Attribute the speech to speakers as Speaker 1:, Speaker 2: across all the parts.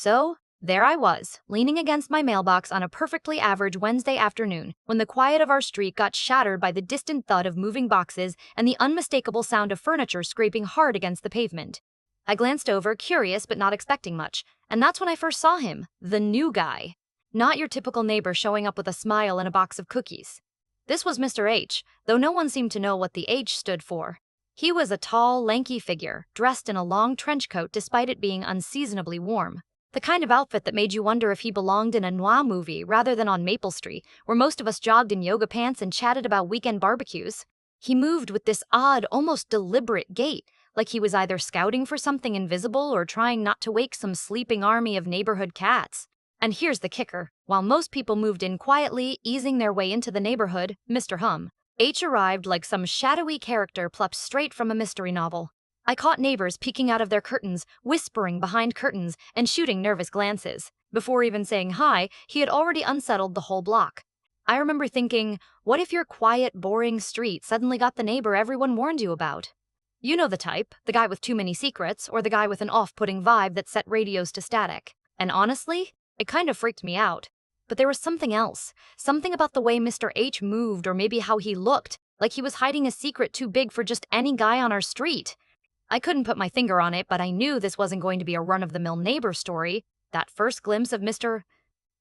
Speaker 1: So, there I was, leaning against my mailbox on a perfectly average Wednesday afternoon, when the quiet of our street got shattered by the distant thud of moving boxes and the unmistakable sound of furniture scraping hard against the pavement. I glanced over, curious but not expecting much, and that's when I first saw him, the new guy. Not your typical neighbor showing up with a smile and a box of cookies. This was Mr. H, though no one seemed to know what the H stood for. He was a tall, lanky figure, dressed in a long trench coat despite it being unseasonably warm. The kind of outfit that made you wonder if he belonged in a noir movie rather than on Maple Street, where most of us jogged in yoga pants and chatted about weekend barbecues. He moved with this odd, almost deliberate gait, like he was either scouting for something invisible or trying not to wake some sleeping army of neighborhood cats. And here's the kicker. While most people moved in quietly, easing their way into the neighborhood, Mr. H arrived like some shadowy character plucked straight from a mystery novel. I caught neighbors peeking out of their curtains, whispering behind curtains, and shooting nervous glances. Before even saying hi, he had already unsettled the whole block. I remember thinking, what if your quiet, boring street suddenly got the neighbor everyone warned you about? You know the type, the guy with too many secrets, or the guy with an off-putting vibe that set radios to static. And honestly, it kind of freaked me out. But there was something else, something about the way Mr. H moved, or maybe how he looked, like he was hiding a secret too big for just any guy on our street. I couldn't put my finger on it, but I knew this wasn't going to be a run-of-the-mill neighbor story. That first glimpse of Mr.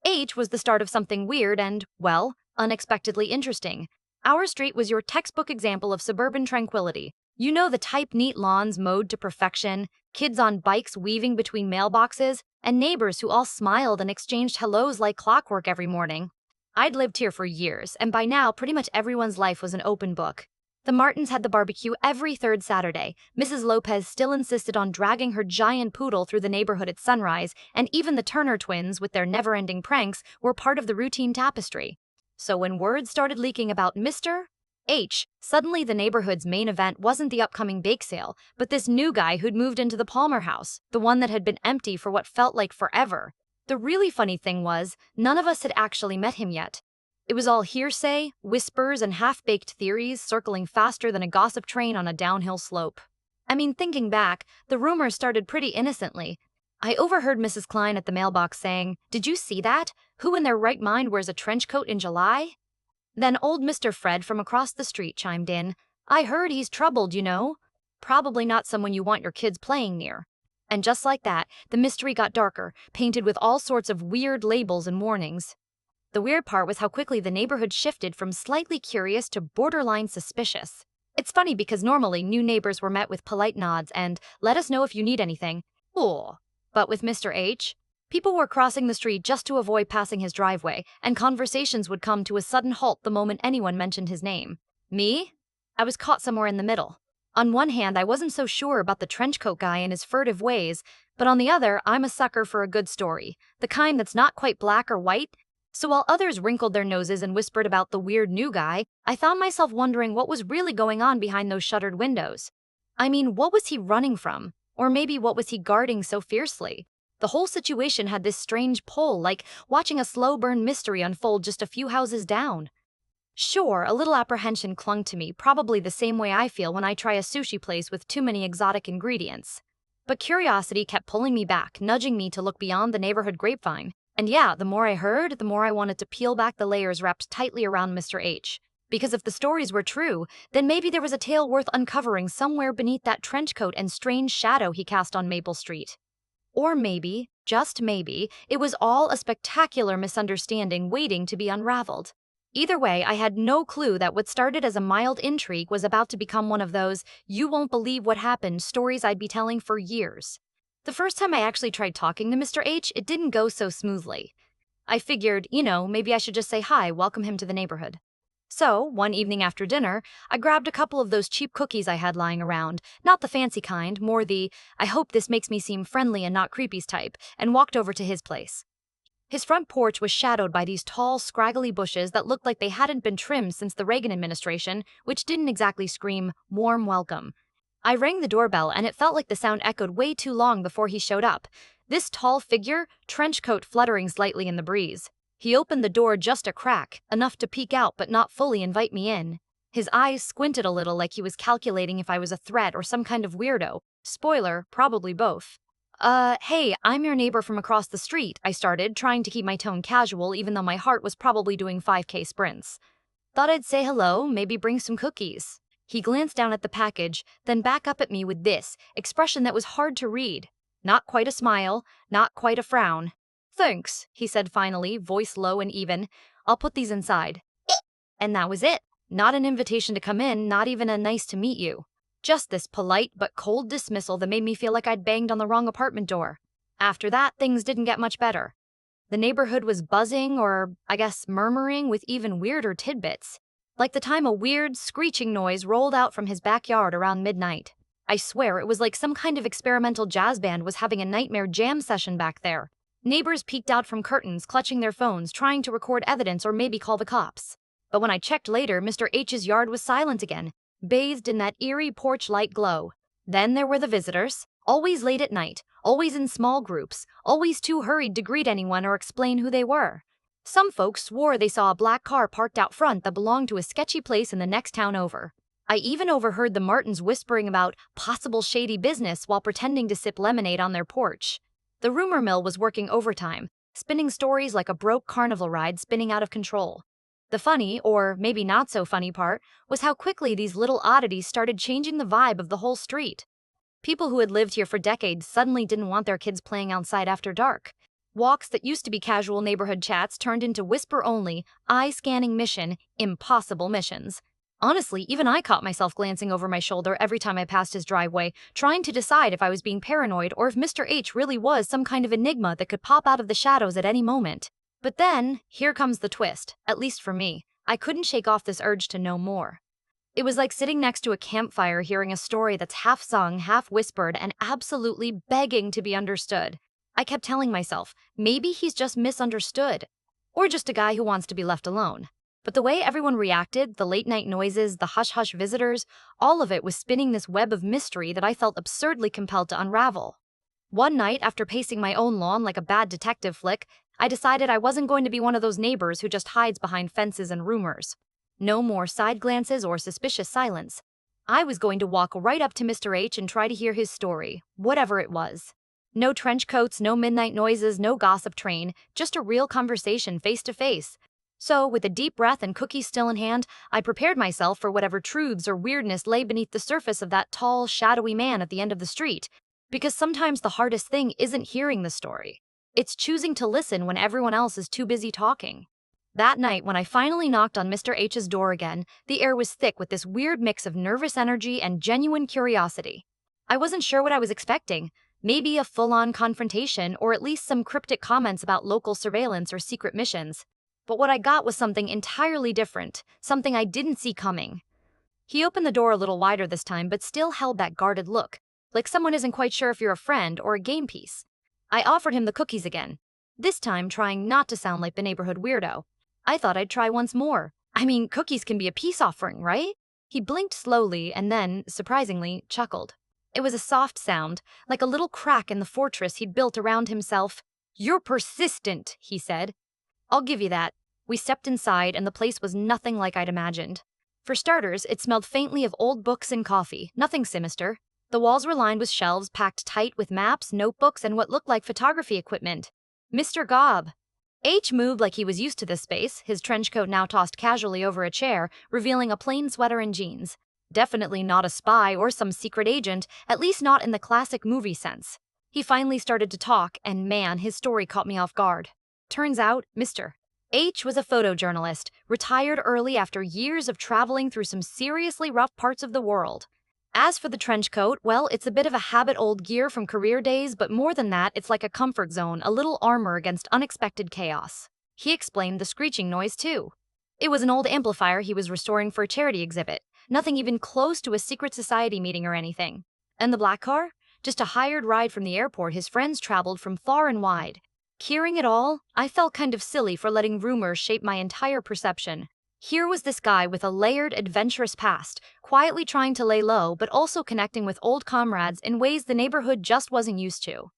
Speaker 1: H was the start of something weird and, well, unexpectedly interesting. Our street was your textbook example of suburban tranquility. You know, the type: neat lawns mowed to perfection, kids on bikes weaving between mailboxes, and neighbors who all smiled and exchanged hellos like clockwork every morning. I'd lived here for years, and by now pretty much everyone's life was an open book. The Martins had the barbecue every third Saturday. Mrs. Lopez still insisted on dragging her giant poodle through the neighborhood at sunrise, and even the Turner twins, with their never-ending pranks, were part of the routine tapestry. So when word started leaking about Mr. H, suddenly the neighborhood's main event wasn't the upcoming bake sale, but this new guy who'd moved into the Palmer house, the one that had been empty for what felt like forever. The really funny thing was, none of us had actually met him yet. It was all hearsay, whispers, and half-baked theories circling faster than a gossip train on a downhill slope. I mean, thinking back, the rumors started pretty innocently. I overheard Mrs. Klein at the mailbox saying, "Did you see that? Who in their right mind wears a trench coat in July?" Then old Mr. Fred from across the street chimed in, "I heard he's troubled, you know. Probably not someone you want your kids playing near." And just like that, the mystery got darker, painted with all sorts of weird labels and warnings. The weird part was how quickly the neighborhood shifted from slightly curious to borderline suspicious. It's funny because normally new neighbors were met with polite nods and, "Let us know if you need anything." Oh. But with Mr. H, people were crossing the street just to avoid passing his driveway, and conversations would come to a sudden halt the moment anyone mentioned his name. Me? I was caught somewhere in the middle. On one hand, I wasn't so sure about the trenchcoat guy and his furtive ways, but on the other, I'm a sucker for a good story, the kind that's not quite black or white. So while others wrinkled their noses and whispered about the weird new guy, I found myself wondering what was really going on behind those shuttered windows. I mean, what was he running from? Or maybe what was he guarding so fiercely? The whole situation had this strange pull, like watching a slow-burn mystery unfold just a few houses down. Sure, a little apprehension clung to me, probably the same way I feel when I try a sushi place with too many exotic ingredients. But curiosity kept pulling me back, nudging me to look beyond the neighborhood grapevine. And yeah, the more I heard, the more I wanted to peel back the layers wrapped tightly around Mr. H. Because if the stories were true, then maybe there was a tale worth uncovering somewhere beneath that trench coat and strange shadow he cast on Maple Street. Or maybe, just maybe, it was all a spectacular misunderstanding waiting to be unraveled. Either way, I had no clue that what started as a mild intrigue was about to become one of those "you won't believe what happened" stories I'd be telling for years. The first time I actually tried talking to Mr. H, it didn't go so smoothly. I figured, maybe I should just say hi, welcome him to the neighborhood. So, one evening after dinner, I grabbed a couple of those cheap cookies I had lying around, not the fancy kind, more the, "I hope this makes me seem friendly and not creepy" type, and walked over to his place. His front porch was shadowed by these tall, scraggly bushes that looked like they hadn't been trimmed since the Reagan administration, which didn't exactly scream warm welcome. I rang the doorbell, and it felt like the sound echoed way too long before he showed up. This tall figure, trench coat fluttering slightly in the breeze. He opened the door just a crack, enough to peek out but not fully invite me in. His eyes squinted a little like he was calculating if I was a threat or some kind of weirdo. Spoiler, probably both. Hey, I'm your neighbor from across the street, I started, trying to keep my tone casual even though my heart was probably doing 5K sprints. Thought I'd say hello, maybe bring some cookies. He glanced down at the package, then back up at me with this expression that was hard to read. Not quite a smile, not quite a frown. Thanks, he said finally, voice low and even. I'll put these inside. And that was it. Not an invitation to come in, not even a nice to meet you. Just this polite but cold dismissal that made me feel like I'd banged on the wrong apartment door. After that, things didn't get much better. The neighborhood was buzzing, or I guess murmuring, with even weirder tidbits. Like the time a weird, screeching noise rolled out from his backyard around midnight. I swear it was like some kind of experimental jazz band was having a nightmare jam session back there. Neighbors peeked out from curtains, clutching their phones, trying to record evidence or maybe call the cops. But when I checked later, Mr. H's yard was silent again, bathed in that eerie porch light glow. Then there were the visitors, always late at night, always in small groups, always too hurried to greet anyone or explain who they were. Some folks swore they saw a black car parked out front that belonged to a sketchy place in the next town over. I even overheard the Martins whispering about possible shady business while pretending to sip lemonade on their porch. The rumor mill was working overtime, spinning stories like a broke carnival ride spinning out of control. The funny, or maybe not so funny part, was how quickly these little oddities started changing the vibe of the whole street. People who had lived here for decades suddenly didn't want their kids playing outside after dark. Walks that used to be casual neighborhood chats turned into whisper-only, eye-scanning impossible missions. Honestly, even I caught myself glancing over my shoulder every time I passed his driveway, trying to decide if I was being paranoid or if Mr. H really was some kind of enigma that could pop out of the shadows at any moment. But then, here comes the twist, at least for me. I couldn't shake off this urge to know more. It was like sitting next to a campfire hearing a story that's half sung, half whispered, and absolutely begging to be understood. I kept telling myself, maybe he's just misunderstood, or just a guy who wants to be left alone. But the way everyone reacted, the late-night noises, the hush-hush visitors, all of it was spinning this web of mystery that I felt absurdly compelled to unravel. One night, after pacing my own lawn like a bad detective flick, I decided I wasn't going to be one of those neighbors who just hides behind fences and rumors. No more side glances or suspicious silence. I was going to walk right up to Mr. H and try to hear his story, whatever it was. No trench coats, no midnight noises, no gossip train, just a real conversation face to face. So, with a deep breath and cookies still in hand, I prepared myself for whatever truths or weirdness lay beneath the surface of that tall, shadowy man at the end of the street. Because sometimes the hardest thing isn't hearing the story. It's choosing to listen when everyone else is too busy talking. That night, when I finally knocked on Mr. H's door again, the air was thick with this weird mix of nervous energy and genuine curiosity. I wasn't sure what I was expecting. Maybe a full-on confrontation, or at least some cryptic comments about local surveillance or secret missions. But what I got was something entirely different, something I didn't see coming. He opened the door a little wider this time, but still held that guarded look, like someone isn't quite sure if you're a friend or a game piece. I offered him the cookies again, this time trying not to sound like the neighborhood weirdo. I thought I'd try once more. I mean, cookies can be a peace offering, right? He blinked slowly and then, surprisingly, chuckled. It was a soft sound, like a little crack in the fortress he'd built around himself. "You're persistent," he said. "I'll give you that." We stepped inside and the place was nothing like I'd imagined. For starters, it smelled faintly of old books and coffee, nothing sinister. The walls were lined with shelves packed tight with maps, notebooks, and what looked like photography equipment. Mr. Gobb. H moved like he was used to this space, his trench coat now tossed casually over a chair, revealing a plain sweater and jeans. Definitely not a spy or some secret agent, at least not in the classic movie sense. He finally started to talk, and man, his story caught me off guard. Turns out, Mr. H was a photojournalist, retired early after years of traveling through some seriously rough parts of the world. As for the trench coat, well, it's a bit of a habit-old gear from career days, but more than that, it's like a comfort zone, a little armor against unexpected chaos. He explained the screeching noise, too. It was an old amplifier he was restoring for a charity exhibit, nothing even close to a secret society meeting or anything. And the black car? Just a hired ride from the airport his friends traveled from far and wide. Hearing it all, I felt kind of silly for letting rumors shape my entire perception. Here was this guy with a layered, adventurous past, quietly trying to lay low but also connecting with old comrades in ways the neighborhood just wasn't used to.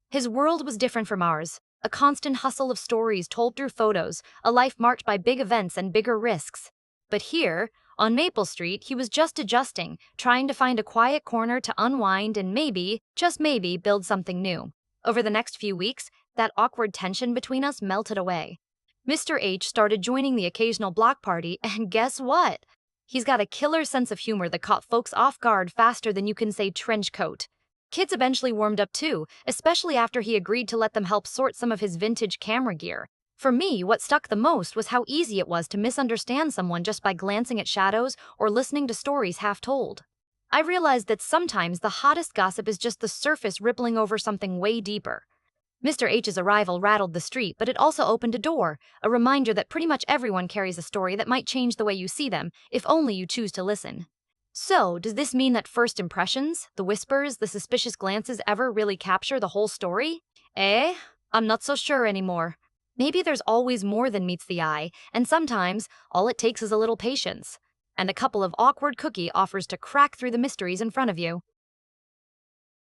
Speaker 1: His world was different from ours, a constant hustle of stories told through photos, a life marked by big events and bigger risks. But here, on Maple Street, he was just adjusting, trying to find a quiet corner to unwind and maybe, just maybe, build something new. Over the next few weeks, that awkward tension between us melted away. Mr. H started joining the occasional block party, and guess what? He's got a killer sense of humor that caught folks off guard faster than you can say trench coat. Kids eventually warmed up too, especially after he agreed to let them help sort some of his vintage camera gear. For me, what stuck the most was how easy it was to misunderstand someone just by glancing at shadows or listening to stories half told. I realized that sometimes the hottest gossip is just the surface rippling over something way deeper. Mr. H's arrival rattled the street, but it also opened a door, a reminder that pretty much everyone carries a story that might change the way you see them, if only you choose to listen. So, does this mean that first impressions, the whispers, the suspicious glances ever really capture the whole story? I'm not so sure anymore. Maybe there's always more than meets the eye, and sometimes all it takes is a little patience and a couple of awkward cookie offers to crack through the mysteries in front of you.